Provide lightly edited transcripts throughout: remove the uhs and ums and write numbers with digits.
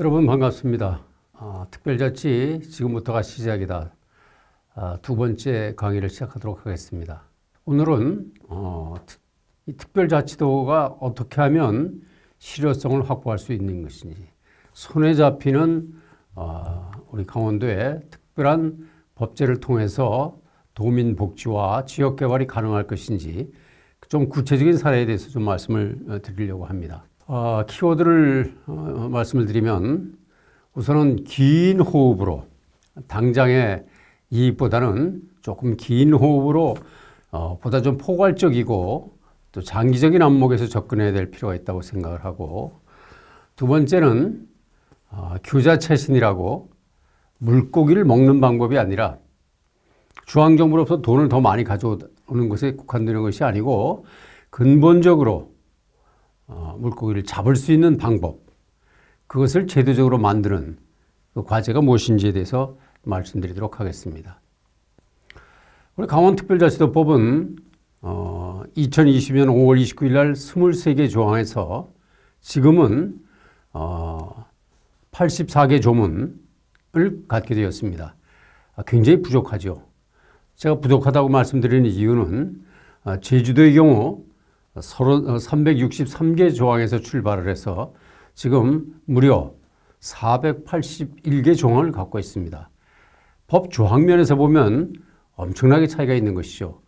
여러분 반갑습니다. 특별자치 지금부터가 시작이다. 두 번째 강의를 시작하도록 하겠습니다. 오늘은 이 특별자치도가 어떻게 하면 실효성을 확보할 수 있는 것인지, 손에 잡히는 우리 강원도의 특별한 법제를 통해서 도민 복지와 지역 개발이 가능할 것인지 좀 구체적인 사례에 대해서 좀 말씀을 드리려고 합니다. 키워드를 말씀을 드리면 우선은 긴 호흡으로, 당장의 이익보다는 조금 긴 호흡으로 보다 좀 포괄적이고 또 장기적인 안목에서 접근해야 될 필요가 있다고 생각을 하고, 두 번째는 규자채신이라고 물고기를 먹는 방법이 아니라 중앙정부로부터 돈을 더 많이 가져오는 것에 국한되는 것이 아니고 근본적으로 물고기를 잡을 수 있는 방법, 그것을 제도적으로 만드는 그 과제가 무엇인지에 대해서 말씀드리도록 하겠습니다. 우리 강원특별자치도법은 2020년 5월 29일 날 23개 조항에서 지금은 84개 조문을 갖게 되었습니다. 굉장히 부족하죠. 제가 부족하다고 말씀드리는 이유는 제주도의 경우 363개 조항에서 출발을 해서 지금 무려 481개 조항을 갖고 있습니다. 법 조항면에서 보면 엄청나게 차이가 있는 것이죠.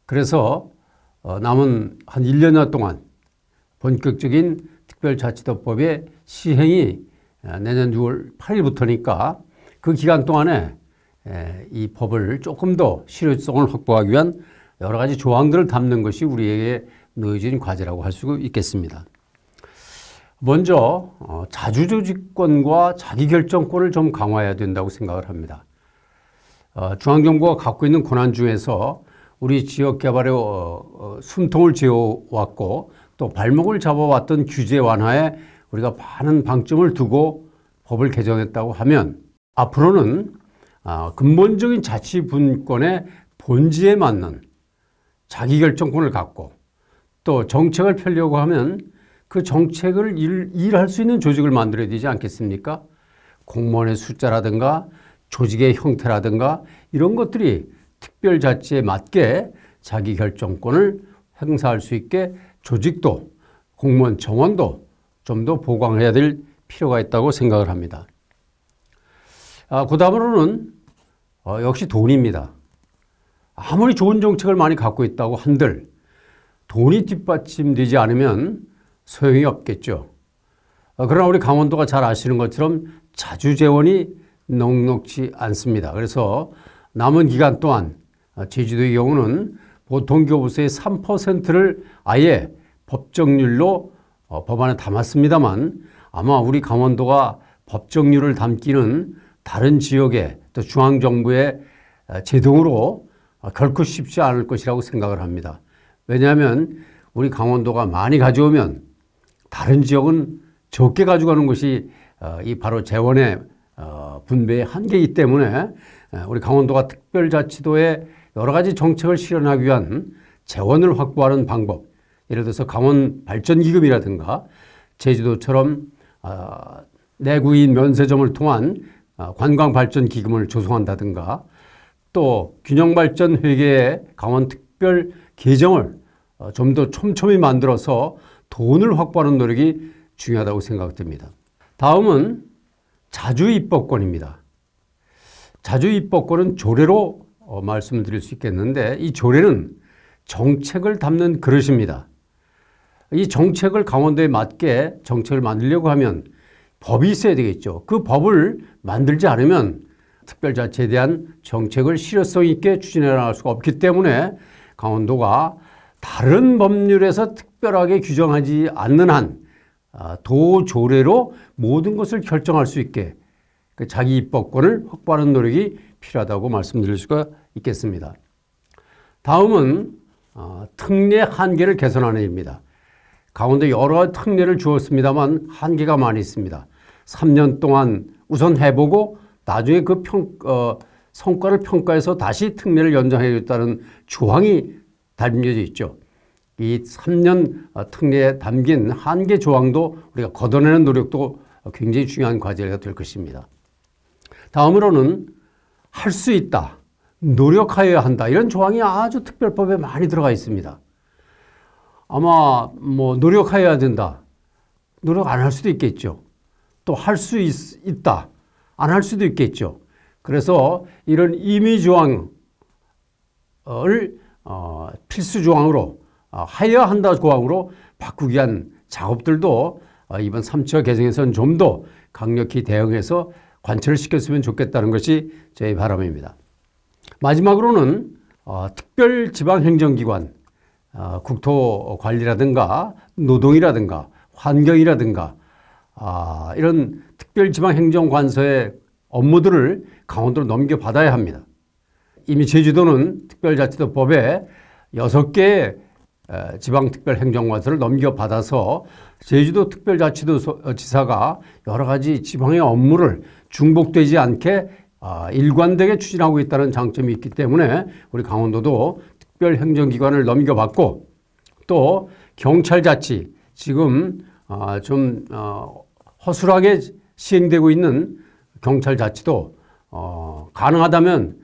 그래서 남은 한 1년여 동안 본격적인 특별자치도법의 시행이 내년 6월 8일부터니까 그 기간 동안에 이 법을 조금 더 실효성을 확보하기 위한 여러 가지 조항들을 담는 것이 우리에게 놓여진 과제라고 할 수 있겠습니다. 먼저 자주조직권과 자기결정권을 좀 강화해야 된다고 생각을 합니다. 중앙정부가 갖고 있는 권한 중에서 우리 지역개발에 숨통을 쥐어왔고 또 발목을 잡아왔던 규제 완화에 우리가 많은 방점을 두고 법을 개정했다고 하면, 앞으로는 근본적인 자치분권의 본질에 맞는 자기결정권을 갖고 또 정책을 펴려고 하면 그 정책을 일할 수 있는 조직을 만들어야 되지 않겠습니까? 공무원의 숫자라든가 조직의 형태라든가 이런 것들이 특별자치에 맞게 자기결정권을 행사할 수 있게 조직도, 공무원 정원도 좀 더 보강해야 될 필요가 있다고 생각을 합니다. 그 다음으로는 역시 돈입니다. 아무리 좋은 정책을 많이 갖고 있다고 한들 돈이 뒷받침되지 않으면 소용이 없겠죠. 그러나 우리 강원도가 잘 아시는 것처럼 자주재원이 넉넉지 않습니다. 그래서 남은 기간 동안 제주도의 경우는 보통 교부세의 3%를 아예 법정률로 법안에 담았습니다만, 아마 우리 강원도가 법정률을 담기는 다른 지역에 또 중앙정부의 제동으로 결코 쉽지 않을 것이라고 생각을 합니다. 왜냐하면 우리 강원도가 많이 가져오면 다른 지역은 적게 가져가는 것이 이 바로 재원의 분배의 한계이기 때문에 우리 강원도가 특별자치도의 여러 가지 정책을 실현하기 위한 재원을 확보하는 방법, 예를 들어서 강원발전기금이라든가 제주도처럼 내구인 면세점을 통한 관광발전기금을 조성한다든가 또 균형발전회계의 강원특별 계정을 좀 더 촘촘히 만들어서 돈을 확보하는 노력이 중요하다고 생각됩니다. 다음은 자주입법권입니다. 자주입법권은 조례로 말씀드릴 수 있겠는데, 이 조례는 정책을 담는 그릇입니다. 이 정책을 강원도에 맞게 정책을 만들려고 하면 법이 있어야 되겠죠. 그 법을 만들지 않으면 특별자치에 대한 정책을 실효성 있게 추진해 나갈 수가 없기 때문에 강원도가 다른 법률에서 특별하게 규정하지 않는 한 도조례로 모든 것을 결정할 수 있게 그 자기 입법권을 확보하는 노력이 필요하다고 말씀드릴 수가 있겠습니다. 다음은 특례 한계를 개선하는 일입니다. 강원도에 여러 특례를 주었습니다만 한계가 많이 있습니다. 3년 동안 우선 해보고 나중에 그 성과를 평가해서 다시 특례를 연장하겠다는 조항이 담겨져 있죠. 이 3년 특례에 담긴 한계 조항도 우리가 걷어내는 노력도 굉장히 중요한 과제가 될 것입니다. 다음으로는 할 수 있다, 노력하여야 한다, 이런 조항이 아주 특별법에 많이 들어가 있습니다. 아마 뭐 노력해야 된다, 노력 안 할 수도 있겠죠. 또 할 수 있다, 안 할 수도 있겠죠. 그래서 이런 임의 조항을 필수 조항으로 하여야 한다 조항으로 바꾸기 위한 작업들도 이번 3차 개정에서는 좀 더 강력히 대응해서 관철을 시켰으면 좋겠다는 것이 저희 바람입니다. 마지막으로는 특별지방행정기관, 국토관리라든가 노동이라든가 환경이라든가 이런 특별지방행정관서의 업무들을 강원도로 넘겨받아야 합니다. 이미 제주도는 특별자치도법에 6개의 지방특별행정관서를 넘겨받아서 제주도 특별자치도지사가 여러 가지 지방의 업무를 중복되지 않게 일관되게 추진하고 있다는 장점이 있기 때문에 우리 강원도도 특별행정기관을 넘겨받고, 또 경찰자치, 지금 좀 허술하게 시행되고 있는 경찰자치도 가능하다면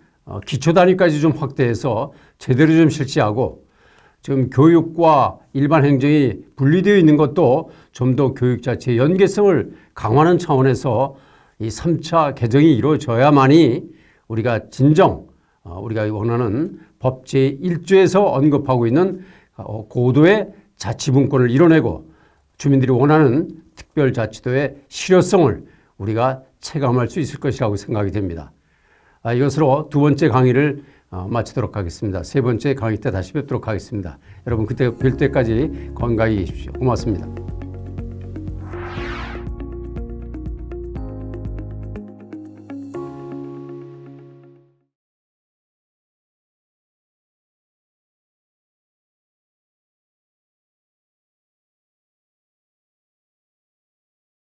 기초단위까지 좀 확대해서 제대로 좀 실시하고, 지금 교육과 일반 행정이 분리되어 있는 것도 좀 더 교육자치의 연계성을 강화하는 차원에서 이 3차 개정이 이루어져야만이 우리가 진정 우리가 원하는 법 제1조에서 언급하고 있는 고도의 자치분권을 이뤄내고 주민들이 원하는 특별자치도의 실효성을 우리가 체감할 수 있을 것이라고 생각이 됩니다. 이것으로 두 번째 강의를 마치도록 하겠습니다. 세 번째 강의 때 다시 뵙도록 하겠습니다. 여러분 그때 뵐 때까지 건강히 계십시오. 고맙습니다.